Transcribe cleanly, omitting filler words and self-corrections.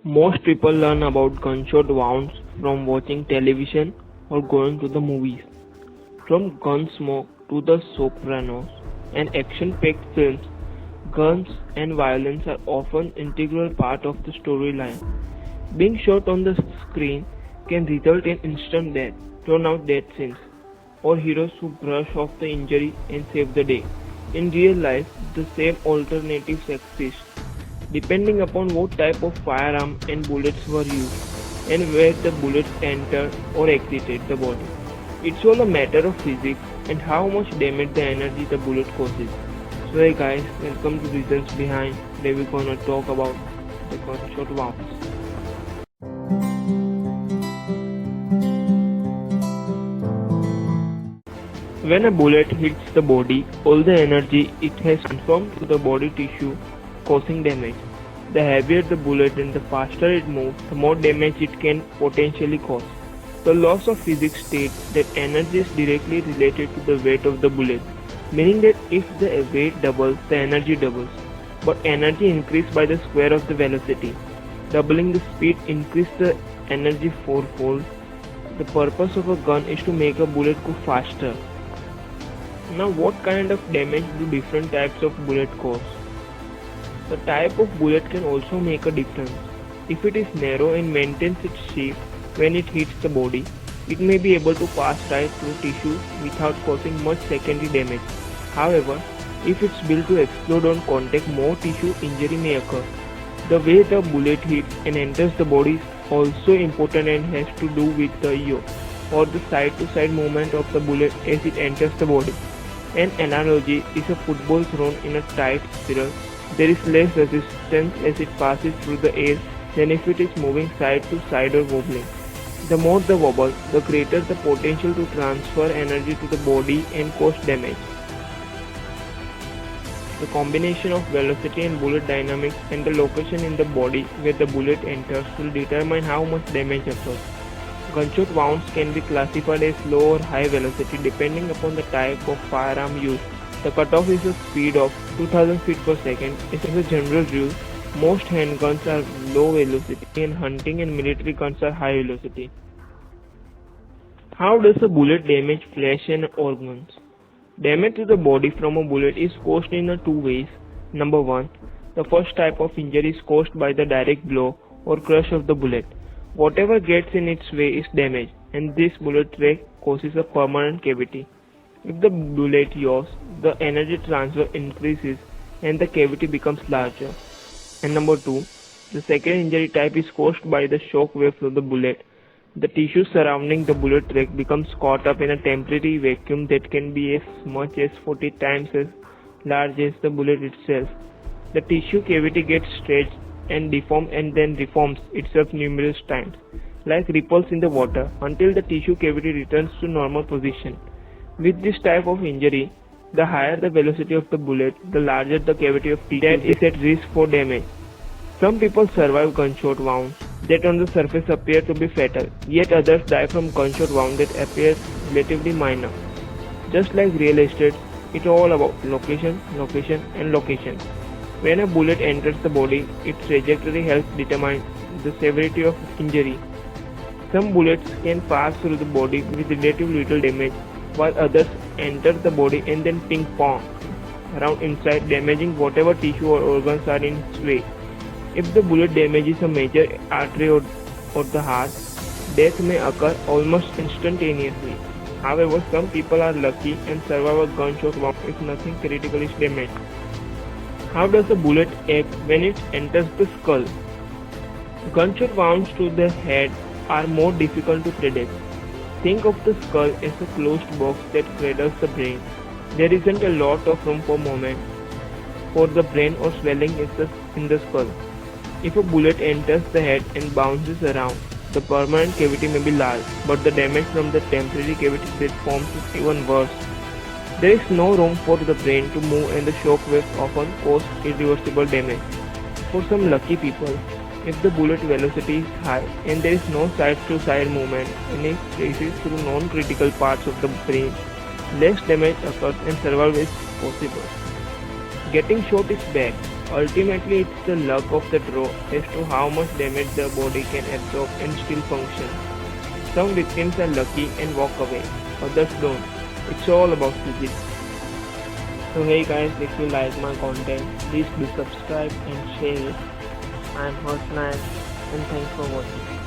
Most people learn about gunshot wounds from watching television or going to the movies. From Gunsmoke to The Sopranos and action-packed films, guns and violence are often integral part of the storyline. Being shot on the screen can result in instant death, drawn-out death scenes, or heroes who brush off the injury and save the day. In real life, the same alternatives exist, depending upon what type of firearm and bullets were used and where the bullets entered or exited the body. It's all a matter of physics and how much damage the energy the bullet causes. So hey guys, welcome to Reasons Behind. Today we're gonna talk about the gunshot wounds. When a bullet hits the body, all the energy it has transformed to the body tissue, causing damage. The heavier the bullet and the faster it moves, the more damage it can potentially cause. The laws of physics state that energy is directly related to the weight of the bullet, meaning that if the weight doubles, the energy doubles. But energy increased by the square of the velocity. Doubling the speed increases the energy fourfold. The purpose of a gun is to make a bullet go faster. Now what kind of damage do different types of bullet cause? The type of bullet can also make a difference. If it is narrow and maintains its shape when it hits the body, it may be able to pass right through tissue without causing much secondary damage. However, if it's built to explode on contact, more tissue injury may occur. The way the bullet hits and enters the body is also important and has to do with the yaw or the side-to-side movement of the bullet as it enters the body. An analogy is a football thrown in a tight spiral. There is less resistance as it passes through the air than if it is moving side to side or wobbling. The more the wobble, the greater the potential to transfer energy to the body and cause damage. The combination of velocity and bullet dynamics and the location in the body where the bullet enters will determine how much damage occurs. Gunshot wounds can be classified as low or high velocity depending upon the type of firearm used. The cutoff is a speed of 2000 feet per second. As a general rule, most handguns are low velocity and hunting and military guns are high velocity. How does a bullet damage flesh and organs? Damage to the body from a bullet is caused in two ways. Number 1. The first type of injury is caused by the direct blow or crush of the bullet. Whatever gets in its way is damaged, and this bullet track causes a permanent cavity. If the bullet yaws, the energy transfer increases and the cavity becomes larger. And number 2, the second injury type is caused by the shock waves of the bullet. The tissue surrounding the bullet track becomes caught up in a temporary vacuum that can be as much as 40 times as large as the bullet itself. The tissue cavity gets stretched and deformed and then reforms itself numerous times, like ripples in the water, until the tissue cavity returns to normal position. With this type of injury, the higher the velocity of the bullet, the larger the cavity of tissue that is at risk for damage. Some people survive gunshot wounds that on the surface appear to be fatal, yet others die from gunshot wounds that appear relatively minor. Just like real estate, it's all about location, location and location. When a bullet enters the body, its trajectory helps determine the severity of injury. Some bullets can pass through the body with relatively little damage, while others enter the body and then ping-pong around inside, damaging whatever tissue or organs are in its way. If the bullet damages a major artery or the heart, death may occur almost instantaneously. However, some people are lucky and survive a gunshot wound if nothing critical is damaged. How does a bullet act when it enters the skull? Gunshot wounds to the head are more difficult to predict. Think of the skull as a closed box that cradles the brain. There isn't a lot of room for movement for the brain or swelling in the skull. If a bullet enters the head and bounces around, the permanent cavity may be large, but the damage from the temporary cavity that forms is even worse. There is no room for the brain to move and the shock waves often cause irreversible damage. For some lucky people, if the bullet velocity is high and there is no side-to-side movement and it passes through non-critical parts of the brain, less damage occurs and survival is possible. Getting shot is bad. Ultimately, it's the luck of the draw as to how much damage the body can absorb and still function. Some victims are lucky and walk away, others don't. It's all about physics. So hey guys, if you like my content, please do subscribe and share it. I'm Harshnath and thanks for watching.